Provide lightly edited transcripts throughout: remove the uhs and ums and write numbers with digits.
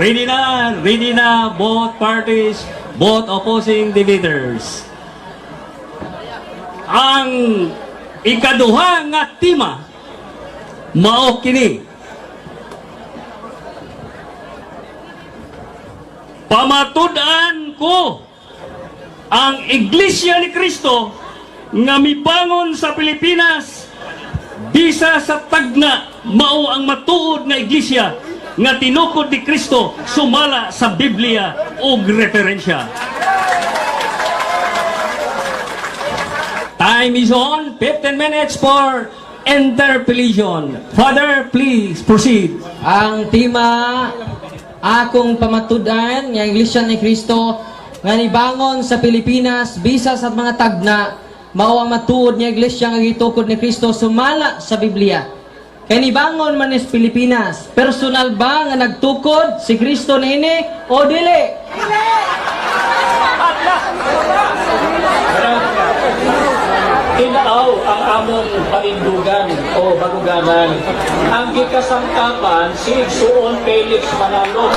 ready na both parties, both opposing the leaders. Ang ikaduha nga tema mao kini: pamatud-an ko ang Iglesia ni Cristo nga mibangon sa Pilipinas bisa sa tagna mao ang matuod nga iglesia nga tinukod ni Cristo sumala sa Biblia ug referensya. Time is on. 15 minutes for interpellation. Father, please proceed. Ang tema akong pamatud-an nga Iglesia ni Cristo nga nibangon sa Pilipinas bisa sa mga tagna mao ang matuod nga iglesia nga gitukod ni Cristo sumala sa Biblia. Kay nibangon man is Pilipinas, personal ba nga nagtukod si Cristo niini o dili? Tinaaw ang among panindugan o baluganan. Ang gikasangkapan si Igsoon Felix Manalo.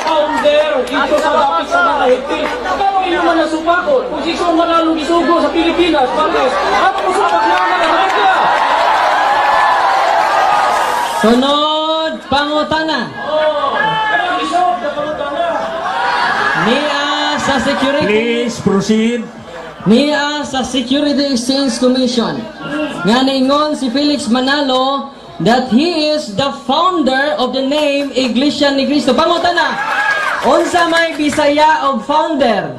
Founder dito sa dapit sa mga higpit. Pero ino man nasupakot. Kung si Igsoon Manalo gisugo sa Pilipinas, bakit? At musupak naman ang Amerika. Sunod pangutana. Kaya isog na pangutana. Niya sa security. Please proceed. Niya sa Security Exchange Commission nga ningon si Felix Manalo that he is the founder of the name Iglesia ni Cristo. Pangutana, unsa may Bisaya og founder?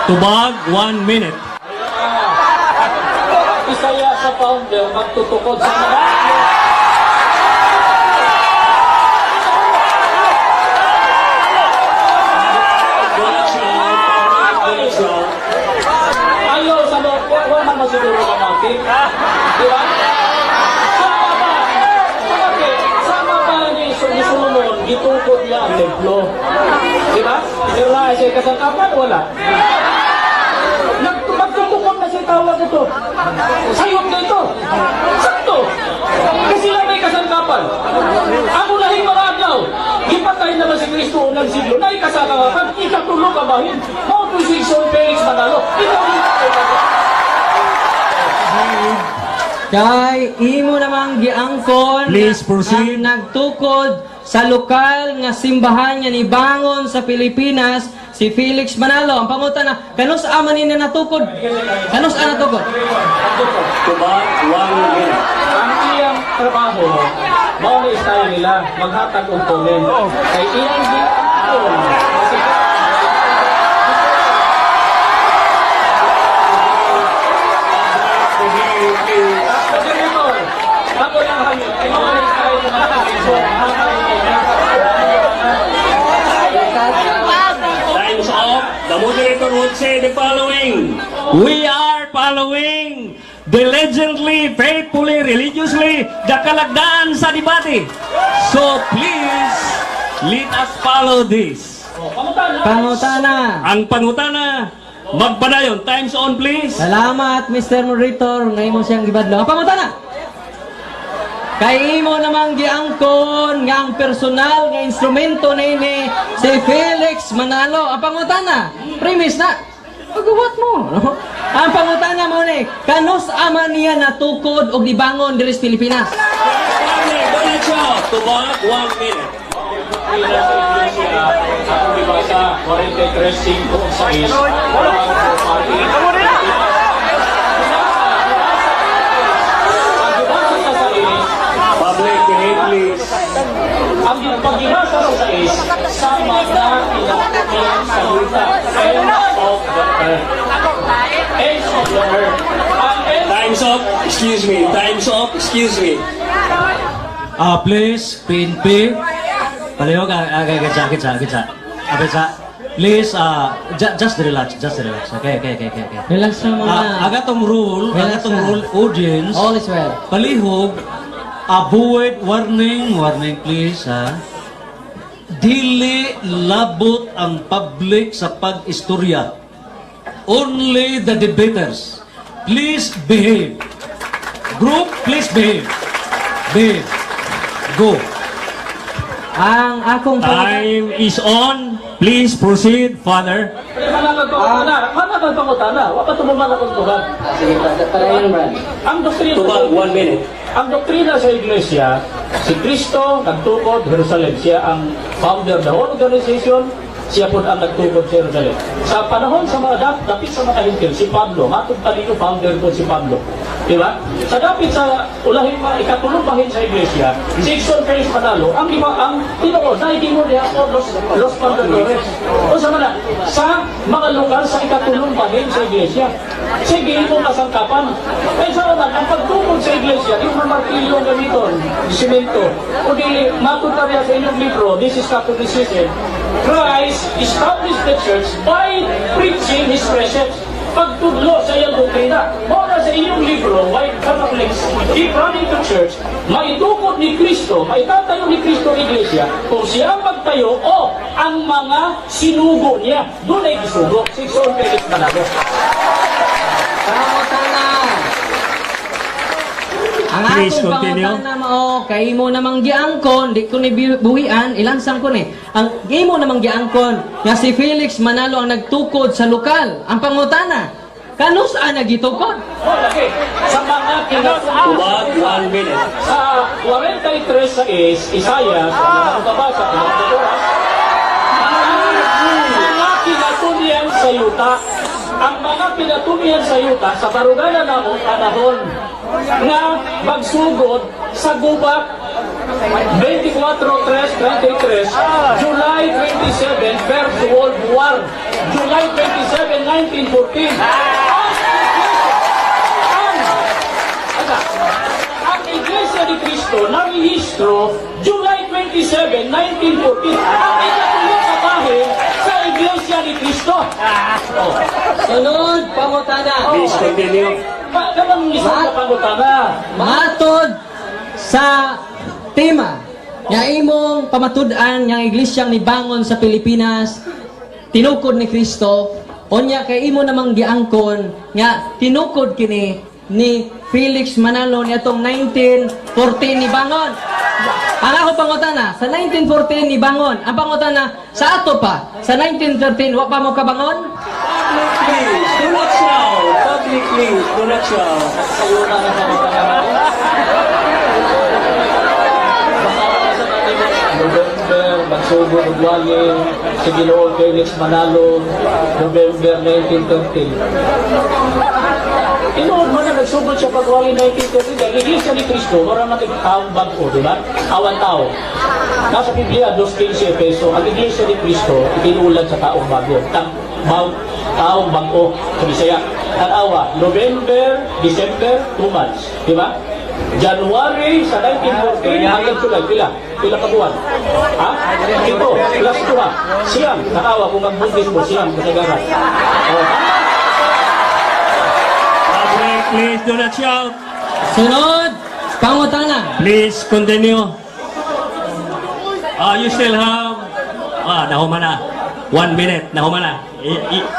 Tubag, 1 minute. Isaya sa founder magtutukod sa mga ayaw sa mga wala man masiguro ka natin. Di ba? Sama ba? Sama ba ni Solomon gitukod niya ang templo? Di ba? Pero na siya kasangkapan, wala. Magtutukod na siya tawag ito. Sayot na ito. Sakto. Kasi lang may kasangkapan. Ang ulahing mga adlaw, ipatay naman si Cristo unang siglo. Na ikasangkapan, ikatulog ka bahin. Mauto si Igsoon Felix Manalo. Ikaw yung Kay imo namang giangkon Please proceed. ang nagtukod sa lokal nga simbahan nga nibangon sa Pilipinas si Felix Manalo. Ang pangutana, kanus man ni natukod? Kanus natukod? Tubag, 1 minute. ang iyang trabaho, maulis tayo nila, maghatag og tulen. Kay iyang ginagawa, ako lang hangin, maulis tayo ng mga Time's up. The moderator would say the following: we are following diligently, faithfully, religiously the kalagdaan sa debate. So please, let us follow this. Pangutana. Ang pangutana, magpadayon. Time's on, please. Salamat, Mr. Moderator. Ngayon mo siyang gibadlo. Ang pangutana. Kay imo namang giangkon nga ang personal nga instrumento nini si Felix Manalo. Ang pangutana, premise na. Pagawat mo. No? Ang pangutana mo ni, kanus ama niya natukod og dibangon diri sa Pilipinas. Tubag, 1 minute. Ako dibasa, 43.5 sa Public, please. ang pagbasa sa is sama na pinakita sa lupa end of the earth. End of the earth. Ang end Time's up. Excuse me. Time's up. Excuse me. Please, PNP. Palihog, kitsa. Please, just relax. Okay. Relax na muna. Agatong rule, Relax na. audience. All is well. Palihog, avoid warning, please, ha. Dili labot ang public sa pag-istorya. Only the debaters. Please behave. Group, please behave. Behave. Go. Ang akong pangutana, Time is on. Please proceed, Father. Manakag pangutana. Wa pa tumamanakag tuhan. Ang doktrina Ang doktrina sa iglesia, si Kristo nagtukod Jerusalem. Siya ang founder ng whole organization. Siya po ang nagtukod sa Jerusalem. Sa panahon sa mga dapit sa mga hintil, si Pablo, matod talino founder ko si Pablo. Di ba? Sa dapit sa ulahin mga ikatulong bahin sa iglesia, si Exxon Felix Manalo, ang tinuod, na hindi mo niya Los Pantadores. O sa mana, sa mga lugar sa ikatulong bahin sa iglesia, sige mo kasangkapan. Kaya sa una, ang pagtukod sa iglesia, yung mga martilyo gamiton, simento, o di matod na rin sa inyong libro, this is Catholicism, Christ established the church by preaching His precepts. Pagtudlo sa iyang doktrina. Muna sa inyong libro, White Catholics, Keep Running to Church, maitukod ni Kristo, maitatayo ni Kristo ang iglesia, kung siya ang magtayo o ang mga sinugo niya. Doon ay gisugo. Si Exxon Felix Manalo. pangutana. Ang Please akong continue. pangutana mao kay mo namang giangkon, di ko ni buhian, ilansang ko ni. Ang imo namang giangkon nga si Felix Manalo ang nagtukod sa lokal. Ang pangutana, kanus ang nagitukod? Okay. Sa mga kinatutubag, 1 minute. Sa 43 sa Isaiah, sa nakabasa, ang mga kinatunian sa yuta, ang mga pinatunian sa yuta, sa baruganan na mong panahon, na magsugod sa gubat 24-3-23, July 27, First World War, July 27, 1914. Ang Iglesia ni Cristo narehistro July 27, 1914. Ang ikatulong sa bahay sa Iglesia ni Cristo. Sunod, pangutana. Continue. Kanang isang kapangutana. Matod sa tema nga imong pamatud-an nga iglesyang nibangon sa Pilipinas, tinukod ni Kristo, unya kay imo namang giangkon nga tinukod kini ni Felix Manalo niadtong 1914 ni bangon. Ang ako pangutana, sa 1914 ni bangon. Ang pangutana, sa ato pa, sa 1913 wa pa mo kabangon? Do not shout. Publicly, do not shout. Sayo na ng pangutana. November, Magsugo, Nugwali, si Ginoong Felix Manalo, November 1913. Inood mo na nagsugod siya pagwali 1930, dahil Iglesia ni Cristo, marang nakikitawang bago, di ba? Awan tao. Nasa Biblia, 2.15 peso, ang Iglesia ni Cristo, itinulad sa taong bago. Taong bago, sa Bisaya. Tanawa, November, December, 2 months. Di ba? January sa 1914 hanggang July, pila ka buwan? Ha? Ito, plus 2 ha. Siyam, tanawa kung magbundis mo, siyam, kasagaran. Public, please do not shout. Sunod, pangutana. Please continue. You still have... nahuman na. 1 minute, nahuman na.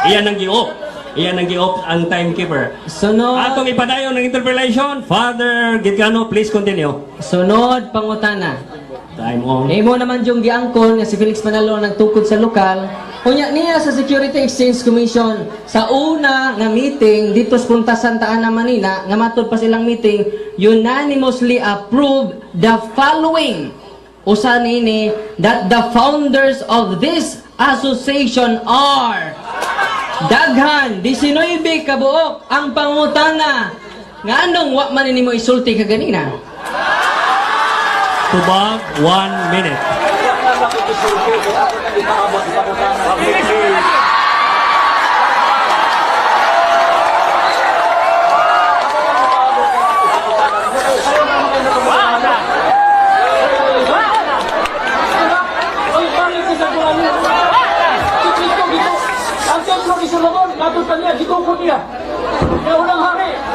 Iyan ang gi-op. Iyan ang gi-op ang timekeeper. Sunod, Atong ipadayon ng interpellation. Father Gitgano, please continue. sunod, pangutana. Time on. Imo naman yung giangkon nga si Felix Manalo nagtukod sa lokal. Unya niya sa Security Exchange Commission sa una nga meeting dito sa Punta Santa Ana, Manila, nga matod pa silang meeting, unanimously approved the following. Usa nini that the founders of this association are daghan 19 kabuok. Ang pangutana nga anong wa man nimo isulti kaganina? Tubag, 1 minute.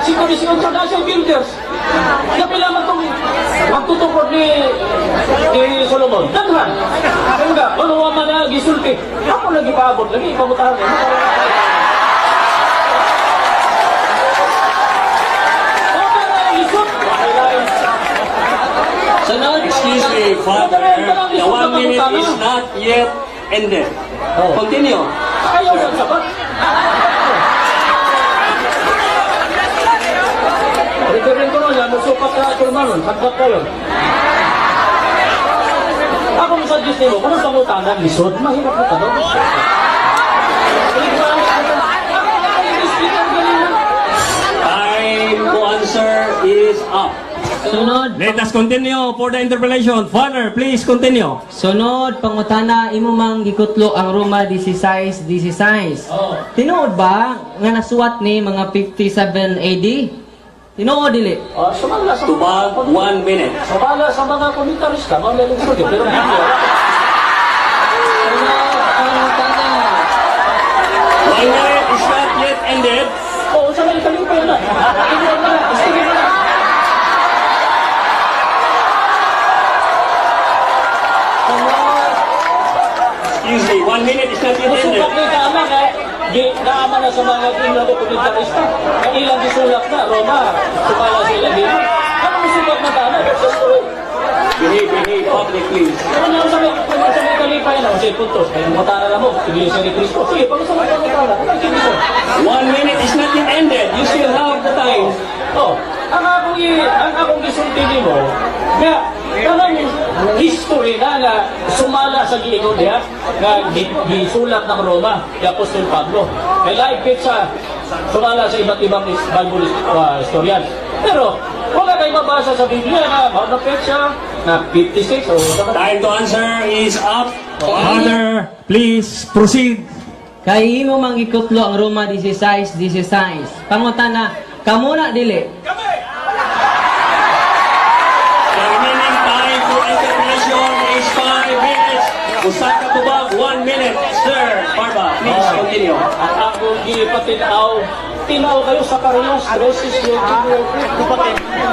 Si Commission International Builders, kapila magtutupod ni Solomon. Daghan. Kaya nga, ano man na gisulti. Ako lagi paabot, lagi ipamutahan. Okay na isot. Father, the 1 minute is not yet ended. Continue. Ayaw sa sabat. Referring ko nun, sukat ka ito naman, sagbat ka yun. Ako mo suggest nyo, kung ang pangutanan, lisod, mahirap na tanong. Time to answer is up. Sunod, Let us continue for the interpolation. Father, please continue. sunod, pangutana, imo mang gikutlo ang Roma 16:16. Oh. Tinuod ba nga nasuwat ni mga 57 AD? Tinuod dili. Sumala sa Tubag, 1 minute. Sumala sa mga komentarista, mga lelungsod yun, pero hindi yun. Pangutana. 1 minute is not yet ended. Oo, sa mga italing pa yun na. Tingnan mo na, istigin mo na. Excuse me, 1 minute is not yet ended. Musukat ni Kama kay naama na sa mga tingnan ko komentarista. Ang ilang gisulak na, Roma, sumala sa ilang din. Ano musukat na Kama? Behave public, please. Ano na sa may kalipay na? Kasi puntos, may matara na mo, Iglesia ni Cristo. Sige, pag sa mga matara, kung kasi gusto. 1 minute is not yet ended. You still have the time. Oh, ang akong gisultini mo, nga, kanang history na nga sumala sa giingon niya, nga gisulat ng Roma, ni Apostol Pablo. May laipit sa sumala sa iba't ibang Bible historian. Pero, wala kayo mabasa sa Biblia na maunapit siya na 56 o Time to answer is up. Father, please proceed. Kay imo mang gikutlo ang Roma 16:16. Pangutana, kamo na dili. The remaining time for interpolation is 5 minutes. Usa ka tubag, 1 minute. Sir, Barba, please continue. ang akong gipatinaw, tinaw kayo sa Karios, Resis,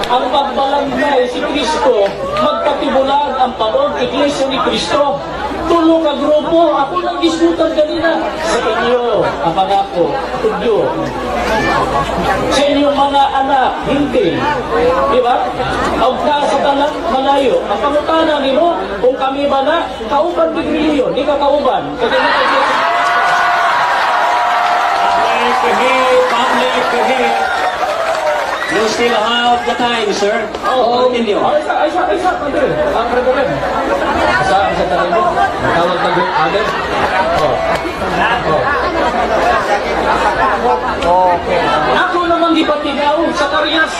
ang pagbalangay si Kristo, magpatibulan ang panog, Iglesia ni Kristo. Tulong ka grupo, ako nang gismutan kanina. Sa inyo, ang pangako, tudyo. Sa inyong mga anak, hindi. Di ba? Ang sa talang malayo. Ang pangutana nimo, kung kami ba na, kauban bigrilyo, di ka kauban. Kasi Public behave. You still have the time, sir. Continue. Isa, Padre. Ang reverend. Sa tarin mo. Tawag na group other. Ako naman di patinaw sa Karias.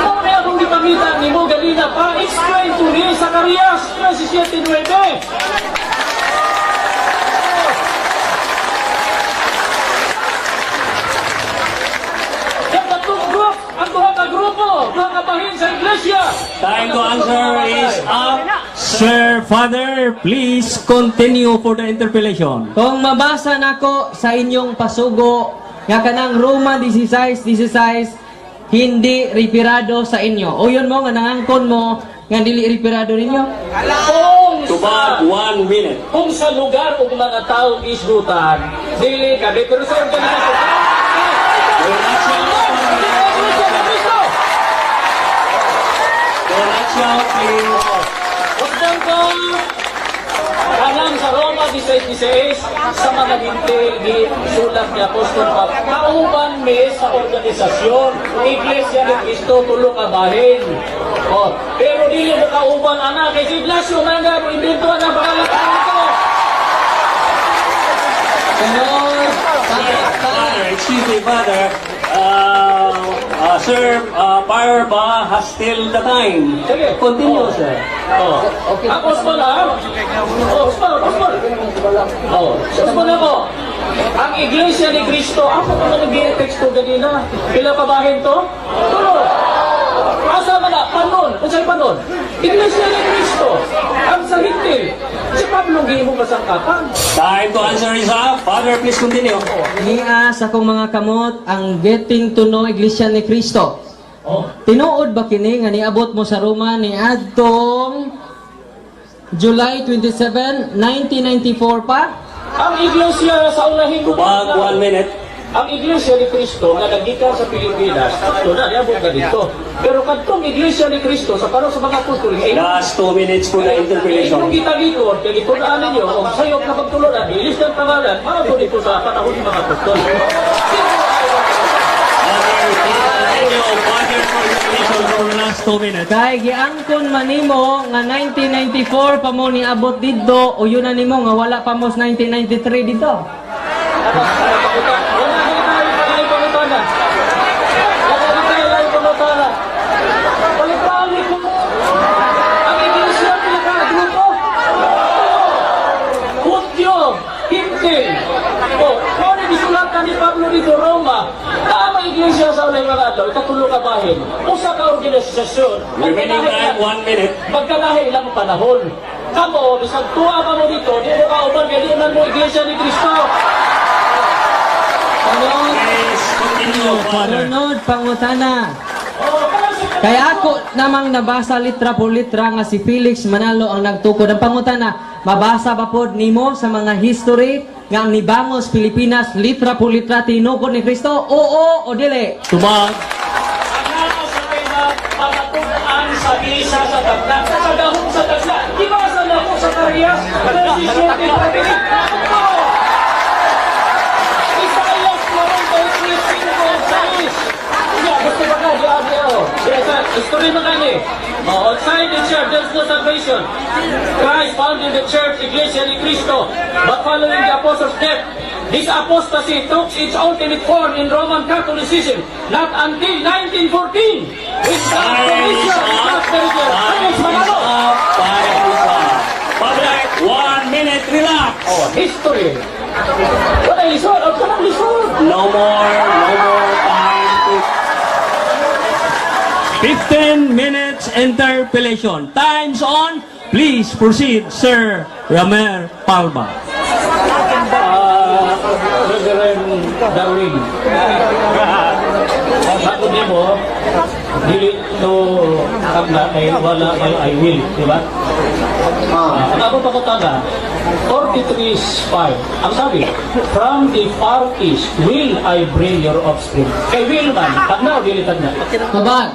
Ako na akong gipamita ni mo ganina pa. Explain to me sa Karias. 17:9. Ang tuha ka grupo, mga kabahin sa iglesia. Time to answer is up. Sir, Father, please continue for the interpolation. Kung mabasa nako sa inyong pasugo nga kanang Roma 16:16 hindi ripirado sa inyo. O yun mo nga nangangkon mo nga dili ripirado ninyo. Tubag, 1 minute. Kung sa lugar o mga tao isdutan, dili ka, pero sa organisasyon. Huwag ko alam sa Roma 16:16 sa mga binti sulat ni Apostol Pablo. Kauban mi sa organisasyon, Iglesia ni Cristo tulo ka bahin. Pero dili mo kauban anak kay Iglesia na nga imbento na pangalan ko. Father, excuse me, Father. Sir, Barba has still the time. Sige. Continue, sir. Apostol ha? Apostol. Apostol ako. Ang Iglesia ni Cristo, ako pa nag-i-text ko ganina. Pila pa bahin to? Tulo. Asa man na? Panon. Kung sa'y panon? Iglesia ni Cristo. Ang sa hintil. Si Pablo gihimo masangkapan. Time to answer is up. Father, please continue. Niya sa akong mga kamot ang getting to know Iglesia ni Cristo. Tinuod ba kini nga niabot mo sa Roma ni adtong July 27, 1994 pa? Ang Iglesia sa unahing Tubag, 1 minute. ang Iglesia ni Cristo nga nagikan sa Pilipinas, ito na, niabot na dito. Pero kadtong Iglesia ni Cristo sa parang sa mga apostol, Last 2 minutes po na interpellation. kung kita dito, kaya itunaan ninyo, kung sayop na pagtulunan, ilis ng pangalan, para po dito sa panahon ng mga apostol. Last 2 minutes. Kay giangkon manimo nga 1994 pa mo niabot dito o yun na nimo nga wala pa mo sa 1993 dito. Ni Pablo dito Roma, tama iglesia sa ulay mga adlaw, ikatulo ka bahin. Usa ka organisasyon. Remaining time, 1 minute. Magkalahi ilang panahon. Kamo, bisag tuwa pa mo dito, di mo ka uban, kaya di man mo iglesia ni Cristo. Please continue, Father. Sunod pangutana. Oh, Kaya ako namang nabasa litra por litra nga si Felix Manalo ang nagtukod. Ang pangutana, mabasa ba pod nimo sa mga history nga ang nibangos Pilipinas litra por litra tinukod ni Kristo? Oo o dili? Tubag. ano sa kaya pagatunan sa bisa sa tagla, sa dahon sa tagla, di ba sa dahon sa karyas, posisyon din papilit. Isayas 43:5. Gusto ba ka? History mo kanya. Outside the church, there's no salvation. Christ founded the church, Iglesia ni Cristo. But following the apostles' death, this apostasy took its ultimate form in Roman Catholicism, not until 1914. Which the commission is not very good. Felix Manalo. Father, 1 minute, relax. History. What ay lisod? Ang kanang lisod. No more time to 15 minutes interpellation. Time's on. Please proceed, Sir Ramel Palma. Reverend Darwin. Ako din mo, dili to tagna kay wala kay I will, di ba? Ang ako pa ko taga, 43:5. Ang sabi, from the far east will I bring your offspring. Kay will man, tagna o dili tagna? Mabag,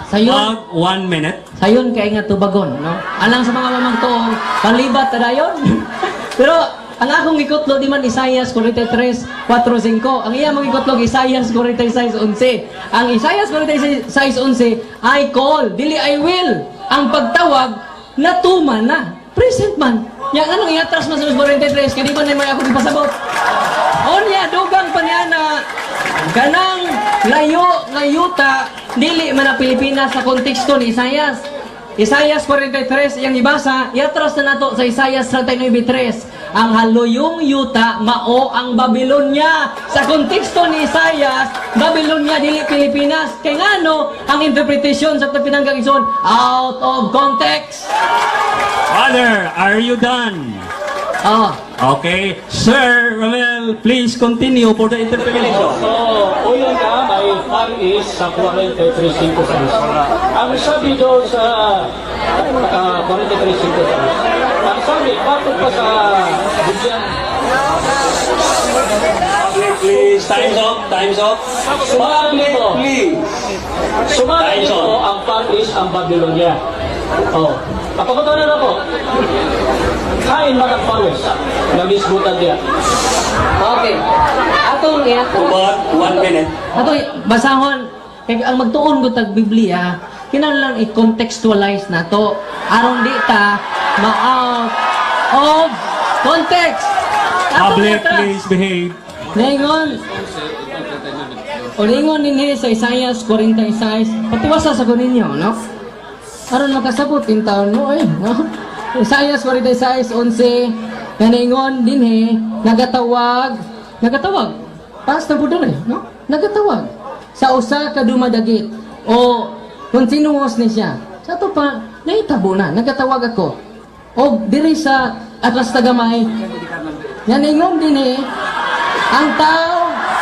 sayon, Mag 1 minute. sayon kay nga tubagon, no? Alang sa mga mamagtuong, palibat na dayon. Pero, ang akong ikutlo di man Isaias 43:4-5. Ang iya mong ikutlog Isaias 46:11. Ang Isaias 46:11 I call, dili I will. Ang pagtawag natuman na. Present man. Yang anong iatras man sa 43 kaya di man na may ako ipasabot. Onya dugang pa niya na kanang layo ngayuta dili man ang Pilipinas sa konteksto ni Isaias. Isaias 43 yang ibasa, iatras na nato sa Isaias 39:3. Ang haluyong yuta mao ang Babylonia. Sa konteksto ni Isaias, Babylonia dili Pilipinas. Kay ngano ang interpretation sa pinanggang ison out of context. Father, are you done? Oh, Okay. Sir Ramel, please continue for the interpellation. So, uyon ka, may far east sa 43:5. Ang sabi doon sa 43:5, ang sabi, bakit pa sa Biblia? Please, time's up, time's up. Sumabi mo, Please. sumabi Tyson. mo ang far east ang Babylonia. Oh, kapagkataon na po. Kain man ang followers. Namisbutan niya. okay. Atong Tubag, 1 minute. Ato basahon kay ang magtuon ko tag Biblia kinahanglan i-contextualize nato aron di ta ma-out of context. Public, please behave. Ningon. O ningon ninhi sa Isaias 46, patiwasa sa kuninyo, no? Aron makasabot in taon mo no? Isaias 46:11 naningon dinhi nagatawag. Pas na pud no? Nagatawag sa usa ka dumadagit o kung sinuhos ni siya. Sa to pa nahitabo na nagatawag ako. O diri sa atlas tagamay. Naningon dinhi ang tao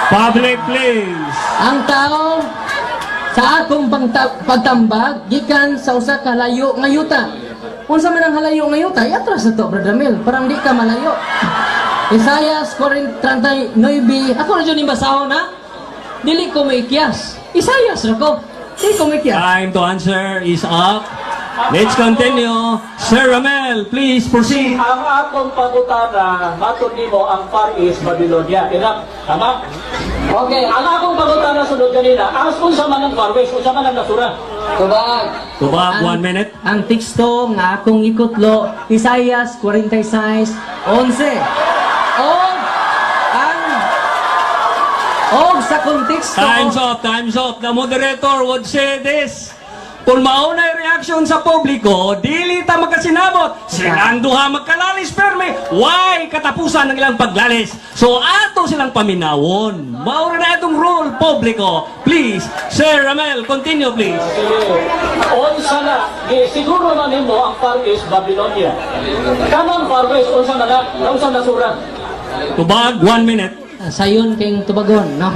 Public, please. ang tao sa akong pagtambag gikan sa usa ka layo nga yuta. Unsa man ang halayo nga yuta? Iatras na to, Brother Mel. Parang di ka malayo. Isaias 39, ako na dyan yung basahon ha? Dili ko may ikyas. Isaias na ko. Dili ko may ikyas. Time to answer is up. Let's continue. Sir Ramel, please proceed. Ang akong pangutana, matod nimo ang Far East Babylonia. Ina, tama? Okay, ang akong pangutana sunod kanina, as unsa man ang Far West, unsa man ang nasura? Tubag. Tubag, 1 minute. Ang teksto nga akong ikutlo, Isaias 46:11. Og sa konteksto, Time's up. The moderator would say this. Kung mauna yung reaction sa publiko, dili ta magkasinabot. Silang duha magkalalis perme. Why katapusan ng ilang paglalis? So ato silang paminawon. Maura na itong rule, publiko. Please, Sir Ramel, continue please. Unsa na, siguro na nimo ang Far East Babylonia. Kanang Far West, unsa nasura? Tubag, 1 minute. sayon kayong tubagon, no?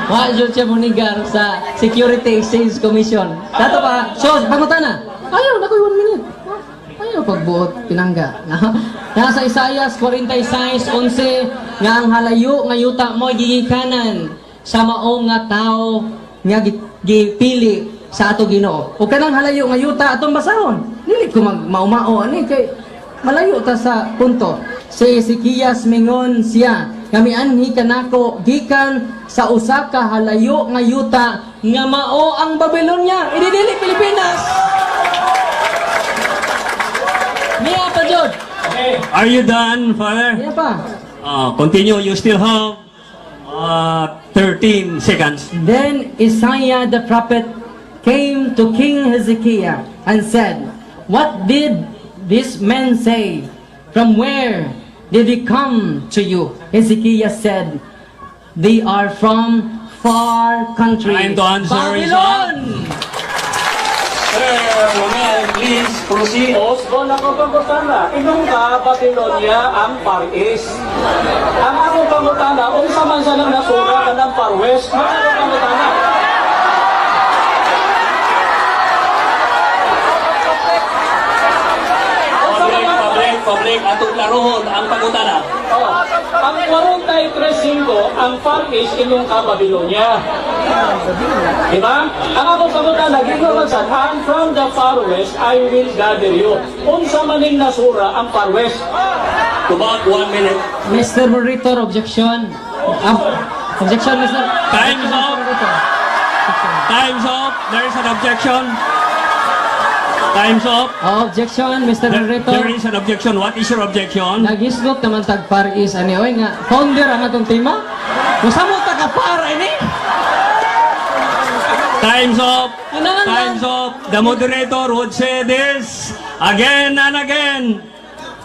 Wa jud siya munigar sa Security Exchange Commission. Dato pa, so, pangutan na. Ayaw, nakoy 1 minute. Ayaw pagbuot pinangga. No? Nasa Isaias 46:11 nga ang halayo nga yuta mo gigikanan sa maong nga tao nga gipili sa ato Ginoo. O kanang halayo nga yuta atong basahon. Dili ko maumao ani kay malayo ta sa punto. Si Ezekias mingon siya, kami anhi kanako gikan sa usa ka halayo nga yuta nga mao ang Babylonia. Ididili Pilipinas. Niya pa jud. Are you done, Father? Niya pa. Continue. You still have 13 seconds. Then Isaiah the prophet came to King Hezekiah and said, "What did this man say? From where did he come to you?" Hezekiah said, "They are from far country, Time to answer, Babylon." Sir Romel, please proceed. Osbon ako pangutana, inong ka Babylonia ang Far East. Ang ako pangutana, unsa man sa nang nasura ka ng Far West, ano pangutana? Public, atong laruhon ang pagutana. Oh, ang 43.5 ang Far East inyong ka Babylonia. Diba? Ang ako pangutana, ginagawa and from the Far West I will gather you. Unsa maning nasura ang Far West? Tubag, 1 minute. Mr. Moderator, objection. Objection, Mr. Time's up. Time's up. There is an objection. Time's up. Objection, Mr. There Moderator. is an objection. What is your objection? Nagisgot naman tag Far East ani oy nga founder ang atong tema. Kusamo ta ka par ini? Time's up. Ano? Time's up. The moderator would say this again and again.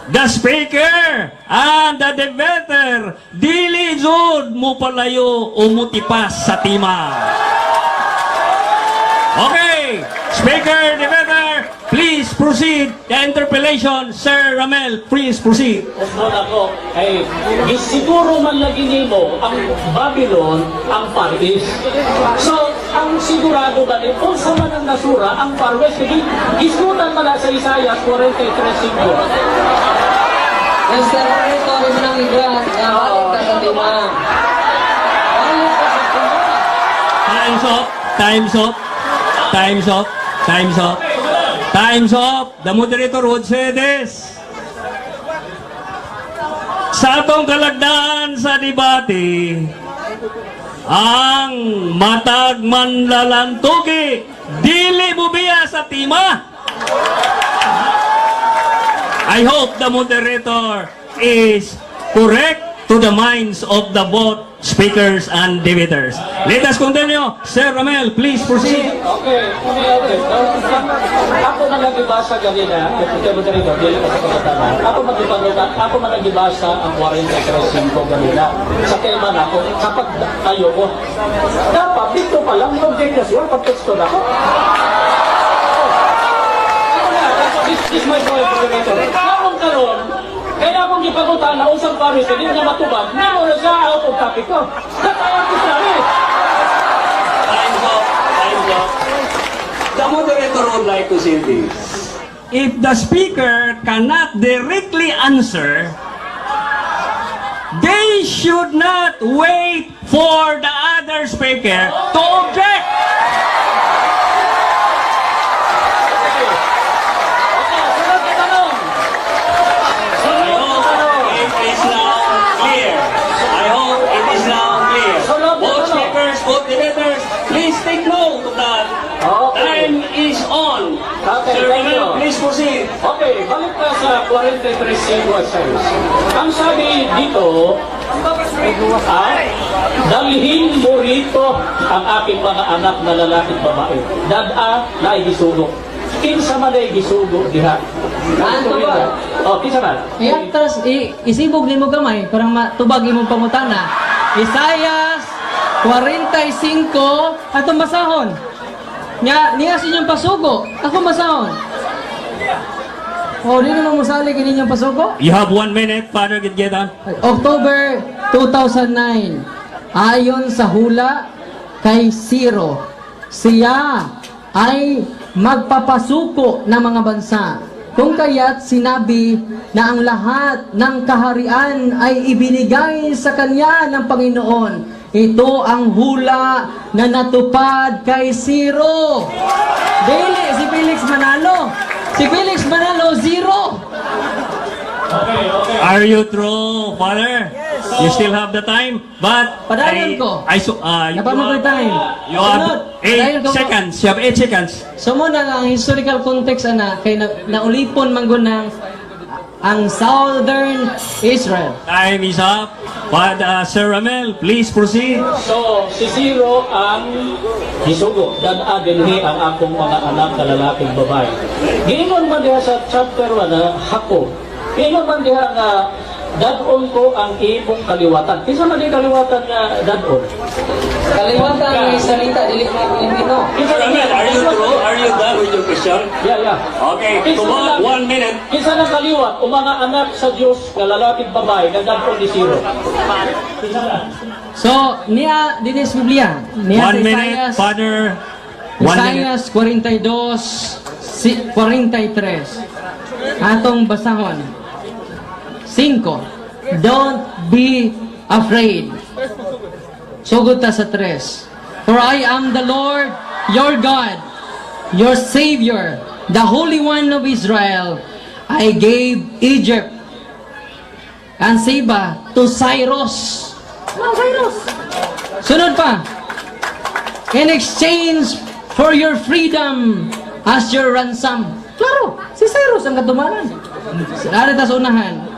The speaker and the debater dili jud mo palayo o mutipas sa tima. Okay, speaker, debater, please proceed. The interpellation, Sir Ramel, please proceed. Osbon ako, ay siguro man lagi nimo ang Babylon ang Far East. So, ang sigurado ba din, kung sa man ang nasura ang Far West, gisgutan pala sa Isaiah 43:5. Mr. Moderator, imo nang igrat. Balik ka sa tema. Balik ka sa tema. Time's up. Time's up. Time's up. Time's up. Time's up. The moderator would say this. Sa atong kalagdaan sa debate, ang matag manlalantugi, dili bubiya sa tima. I hope the moderator is correct to the minds of the both speakers and debaters. Let us continue. Sir Ramel, please proceed. Okay. Ako man nagbasa ganina, ako man nagbasa ang 43:5 ganina. Sa tema na ako, kapag tayo ko, dapat dito pa lang yung objection, pag-texto na ako. This is my point, moderator. Kapag karoon, kaya akong gipagutan na usang Paris, hindi niya matubag, hindi mo na siya out of topic ko. Kaya ako sinabi. Time's up. Time's up. The moderator would like to say this. If the speaker cannot directly answer we should not wait for the other speaker to object. Sunod na tanong. I hope it is now clear. I hope it is now clear. Both speakers, both debaters, please take note of that. Okay. Time is on. Okay, Sir thank you. Romel, please proceed. Okay, balik na sa 43.5. Ang sabi dito, dalhin mo rito ang aking mga anak na lalaki at babae. Dada na igisugo. Kinsa man ay gisugo diha. Ano ba? Oh, kinsa man? Iya, terus isibog din mo gamay, parang matubag imong pangutana. Isayas 45, atong basahon. Niya sinyang pasugo, ako basahon. Oh, di naman musali kini niyang pasugo. You have 1 minute, Father Gitgeta. October 2009, ayon sa hula kay Ciro, siya ay magpapasuko ng mga bansa. Kung kaya't sinabi na ang lahat ng kaharian ay ibinigay sa kanya ng Panginoon. Ito ang hula na natupad kay Ciro. Dili, si Felix Manalo. Si Felix Manalo, 0. Okay. Are you true, Father? You still have the time, but Padayon ko. Napamagay time. You have Sunod. Padayon 8 ko. seconds. You have 8 seconds. So muna nga, ang historical context ana kay naulipon man gud ng ang Southern Israel. Time is up. But Sir Romel, please proceed. So, si Zero ang gisugo. Dada dinhi ang akong mga anak na lalaking babae. Giingon man diha sa chapter 1 na hako. Giingon man diha nga dadon ko ang imong kaliwatan. Kinsa man di kaliwatan nga dadon? Kaliwatan ang salita dili mga Pilipino. Kinsa Sir Romel, are you true? Are you done with your question? Yeah. Okay, Kinsa about na- 1 minute. Kinsa na kaliwat o mga anak sa Dios nga lalaking babae nga dadon ni Zero? Kinsa na? So niya dinhi sa Biblia. Niya 1 sa minute, Isaias, Father. 1 minute. Isaias 43. Atong basahon. 5. Don't be afraid. Sugod ta sa 3. For I am the Lord, your God, your Savior, the Holy One of Israel. I gave Egypt and Seba to Cyrus. Cyrus. Sunod pa. In exchange for your freedom as your ransom. Klaro, si Cyrus ang katumanan. Narita sa unahan.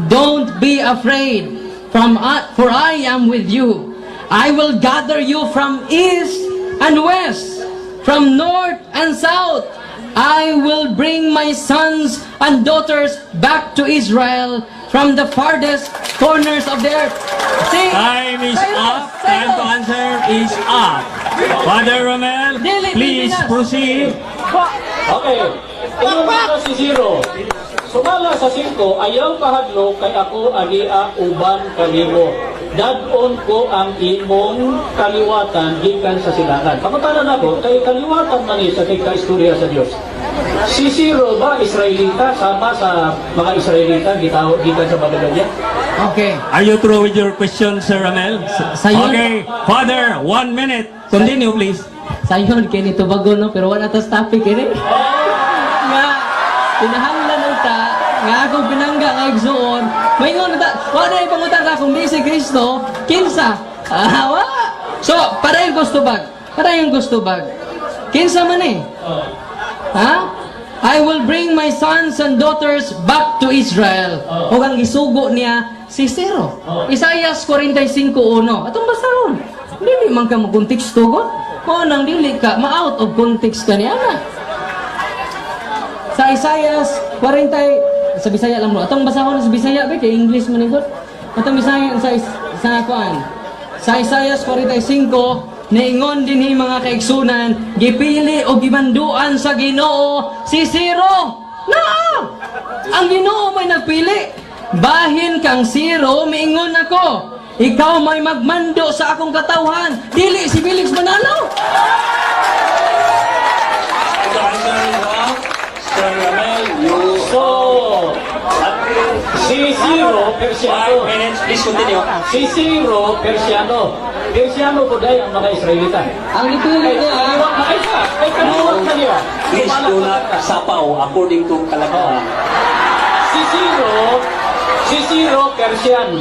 Don't be afraid, for I am with you. I will gather you from east and west, from north and south. I will bring my sons and daughters back to Israel from the farthest corners of the earth. See? Time is Cyrus, up. Time to Cyrus. answer is up. Father Romel, Dili, please Pilipinas. proceed. Okay. Ingon na si Zero. Sumala sa 5, ayaw kahadlok kay ako agia uban kanimo. Dadon ko ang imong kaliwatan gikan sa silangan. Pagkatanan ako, kay kaliwatan man sa kay kaistorya sa Dios. Si Zero ba Israelita sama sa mga Israelita gitaw gikan sa Babylonia? Okay. Are you through with your question, Sir Romel? Sayon. Okay, Father, 1 minute. Continue, please. Sayon kay ni Tobago no, pero wala tas topic ini. Nga tinahanglan ta nga akong pinangga nga igsuon. Maingon ta, wala na pangutang ka kung di si Kristo, kinsa? Wa. So, para yung gusto bag. Kinsa man eh? Ha? I will bring my sons and daughters back to Israel. O ang isugo niya si Zero. Isaias 45:1. Atong basahon. Dili man ka mo konteksto ko. O nang dili ka ma-out of context ka niya na. Sa Isaias 40 sa Bisaya lang mo. Atong basahon sa Bisaya ba kay English man igod. Atong Bisaya sa kuan. Sa Isaias 45 niingon dinhi mga kaigsunan, gipili o gimanduan sa Ginoo si Zero. Na! Ang Ginoo may nagpili. Bahin kang Zero, miingon ako. Ikaw may magmando sa akong katawhan. Dili si Felix Manalo. The answer is up. Sir Romel, you... So, Si Ciro Persiano. 5 minutes, please continue. Si Ciro Persiano. Persiano po dahil ang mga Israelita. Ang ipili niya, Kaliwat na isa. Ay, kaliwat na niya. Please do not sapaw according to kalagayan. Si Ciro Persian.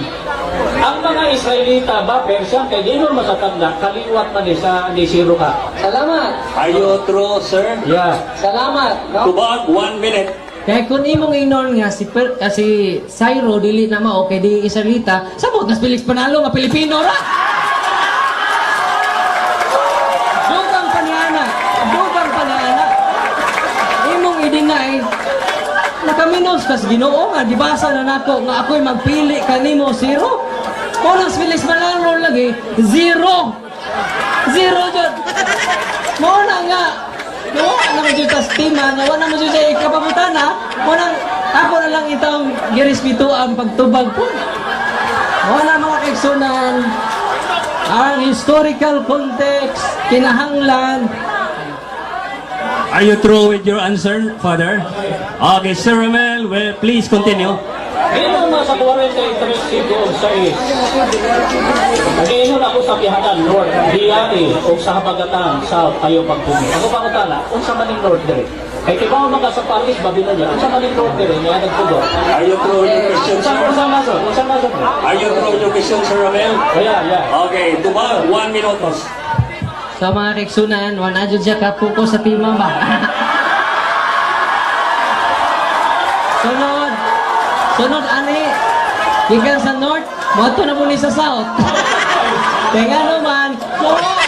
Ang mga Israelita ba Persian kay di mo masatanda kaliwat na ni Ciro ka. salamat. Are you true, sir? Yeah. Salamat. No? Tubag, 1 minute. Kaya kung imong inon nga si Cyril dili na mao kay di Israelita, sabot nas Felix Panalo nga Pilipino ra. Dugang paniana. Imong idinay nakaminos kas Ginoo nga gibasa na nako nga ako'y magpili kanimo zero. Kung si Felix Panalo lagi zero. Zero jud. Mo na nga wala naman dyan sa stima, wala naman dyan sa ikapabutan ha. Ako na lang itong girespeto ang pagtubag po. Wala mga kaigsunan, ang historical context, kinahanglan. Are you through with your answer, Father? Okay, Sir Romel, well, please continue. Dito na sa 43 siguro sa is. Nag-iinon ako sa Pihanan, North, Diari, o sa Habagatan, South, tayo pagpumi. Ako pa ko tala, kung sa maning North dire. Kay tibaw mga sa Paris, Babylonia, kung sa maning North dire, niya nagpugo. Are you through with your question, sir? Kung saan nasod? Are you through with your question, Sir Romel? Yeah. Okay, tubag, 1 minutos. Sa mga kaigsunan, wala dyan siya kapuko sa tima ba? Sunod, ani, gikan sa North, moto na muli sa South. Kaya nga naman,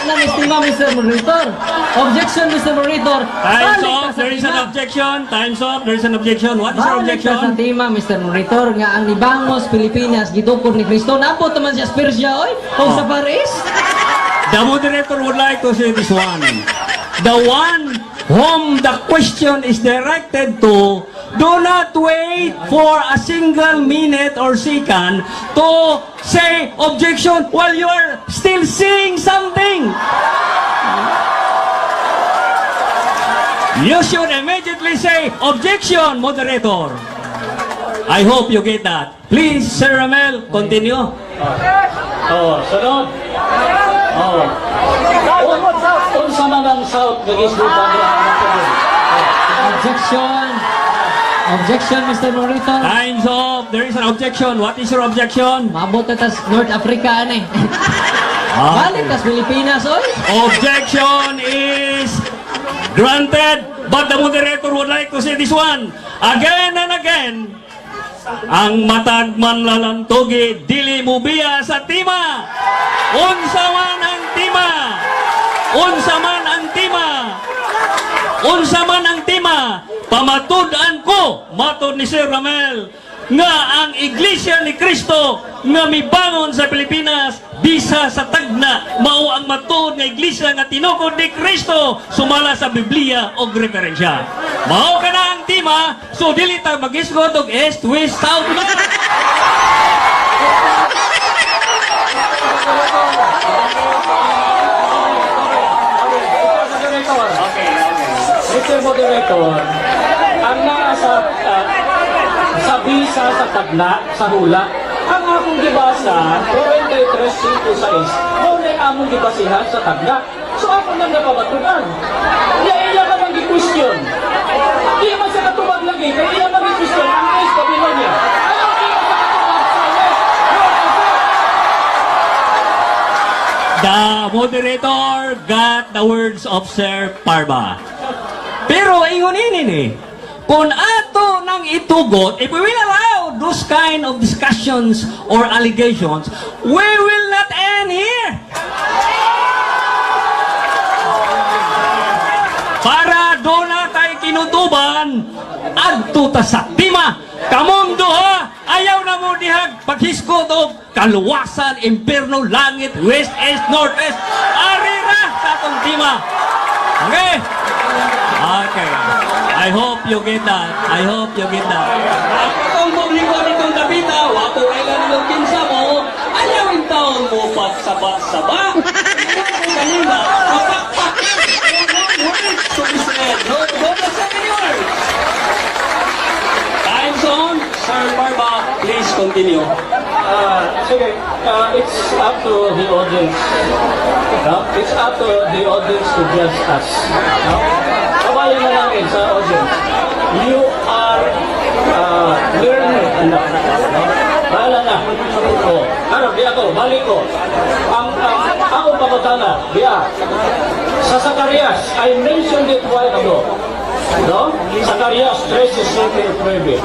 na estima, Mr. Moderator. Objection, Mr. Moderator. Time's up, there is an objection. Time's up, there is an objection. What is your Balik ka sa objection? tema, Mr. Moderator, nga ang Libangos, Pilipinas, gitukod ni Cristo. Napot naman siya sa Persia, oy, o sa Paris. The moderator would like to say this one. The one whom the question is directed to, do not wait for a single minute or second to say objection while you are still saying something. You should immediately say objection, moderator. I hope you get that. Please, Sir Ramel, continue. Sunod. Kung sa mga South, nag-islutan niya ang mga Objection, Mr. Moderator. Time's up. There is an objection. What is your objection? Mabot na tas North Africa, ano eh. Balik tas Pilipinas, oy. Objection is granted, but the moderator would like to say this one. Again and again, ang matag man lalantogi, dili mo biya sa tima. Unsa man ang tima. Unsa man ang tima. Unsa man ang tima. Pamatud-an ko, matod ni Sir Ramel, nga ang Iglesia ni Cristo nga mibangon sa Pilipinas bisa sa tagna mao ang matuod nga iglesia nga tinukod ni Cristo sumala sa Biblia og referensya. Mao kana ang tima, so dili ta magisgot og east, west, south. Mr. Moderator, ang nasa sa bisa sa tagna, sa hula, ang akong gibasa, 43:5-6, muna among gibasihan sa tagna. So ako nang napamatunan. Iya ka mang gi-question. Di man sa katubag lagi, kaya iya mang gi-question, ang is Babylonia. Ayaw di man sa katubag sa west. The moderator got the words of Sir Parba. Pero ingunin ini, kung ato nang itugot, if we will allow those kind of discussions or allegations, we will not end here. Para doon na tayo kinutuban, adto ta sa tima. Kamong duha, ayaw na mo dihag paghiskot o kaluwasan, imperno, langit, west, east, north, west. Arira sa atong tima. Okay? Okay. I hope you get that. I hope you get that. Kung publiko nitong Davita, wapo kailan ng kinsa mo, ayawin taon mo pagsaba-saba. Kanina, kapakpak. So he said, no, go to second word. Time's on. Sir Barba, please. continue. Sige, it's up to the audience. No? It's up to the audience to judge us. No? Kabayan na namin sa audience. You are learning enough. No? Bahala na. O, ano, di ako, balik ko. Ako papatala, diya. Sa Zacarias, I mentioned it while ago. No? Zacarias 13:9.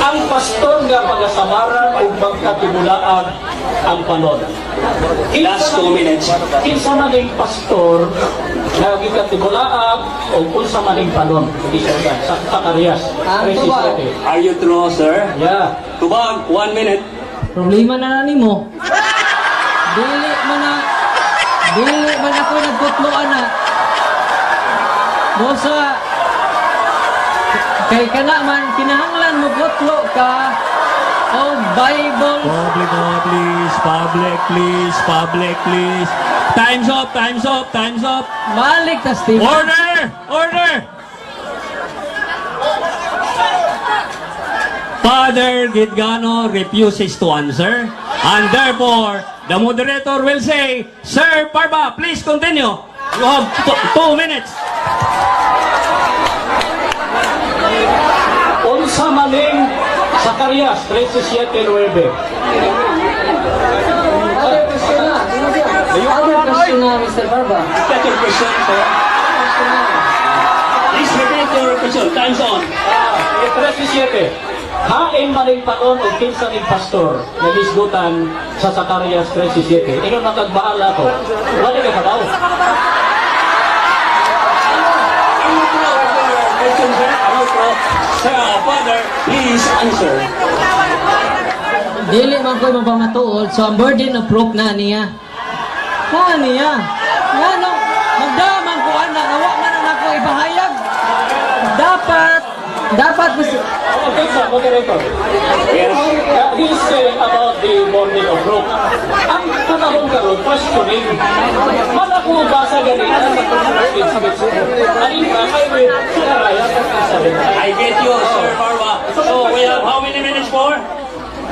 Ang pastor nga pagasamaran o pagkatibulaan ang panon. Last 2 minutes. Kinsa man ang pastor nga gikatibulaan o unsa man ang panon. Sa Zacarias Ang tuwa. 13:7. Are you true, sir? Yeah. Tubag, 1 minute. Problema na nimo. Dili man ako nagkutloan na. Bosa, kay kana man kinahanglan mo kutlo ka o Bible. Public, please. Public, please. Public, please. Time's up, time's up, time's up. Balik ta Steve. Order! Order! Father Gitgano refuses to answer, and therefore, the moderator will say, Sir Parba, please continue. You have 2 minutes. Unsa maning Zacarias 13:9. Other question na, Mr. Barba. Second question, sir. Please repeat your question. Time's on. 13:7. Hain maning panon o kinsa ning pastor nga misgutan sa Zacarias 13:7. Ino nakagbaala ko. Wala ka daw. Are you proud of your question, sir? Are you proud? Sir, Father, please answer. Dili man ko'y mapamatuod, so ang burden of proof na niya. Na niya. Nga no, magdaman ko anak, nawa man na ako ibahayag. Dapat Okay, sir, moderator. Yes. He's saying about the morning of rope. Ang panahon karon questioning. Man ako basa ganina sa speech. Alin ka kay Raya sa I get you, Sir Parva. So, we have how many minutes for? 49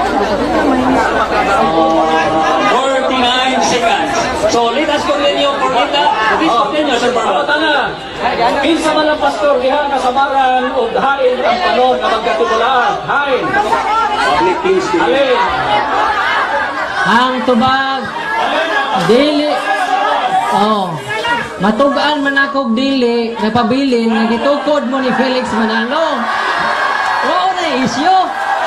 seconds. So, let us continue for Gita. Please continue, Sir Parva. Tana. Kinsa man ang pastor diha kasamaran og hain ang panon nga magkatibulaan. Hain. Public, please. Alin. ang tubag dili. Oh. Matugaan man ako og dili napabilin nga gitukod mo ni Felix Manalo. Wao na isyo.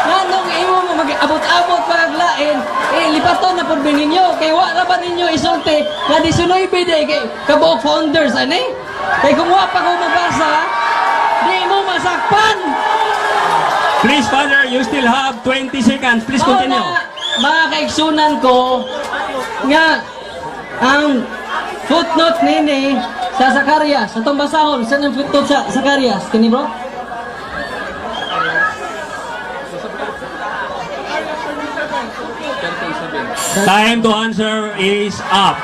Nganong imo mo mag-abot-abot paglain, lipaton na pud ninyo kay wa ra ba ninyo isulti nga 19 day kay kabuok founders ani? Kay kung wa pa ko mabasa, di mo masakpan. Please, Father, you still have 20 seconds. Please continue. Mga kaigsunan ko nga ang footnote nini sa Zacarias, atong basahon sa ang footnote sa Zacarias, kini bro? Time to answer is up.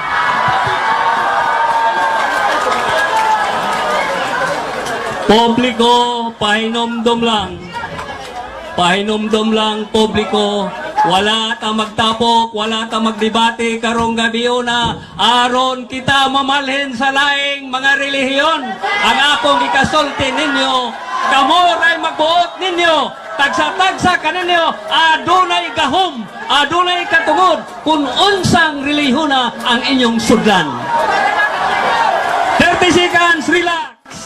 Publiko, pahinomdom lang. Pahinomdom lang, publiko. Wala ta magtapok, wala ta magdebate karong gabi na aron kita mamalhin sa laing mga relihiyon. Ang akong ikasulti ninyo, kamo ray magbuot ninyo, tagsa-tagsa kaninyo, adunay gahom, adunay katungod, kung unsang relihiyon na ang inyong sudlan. 30 seconds, relax.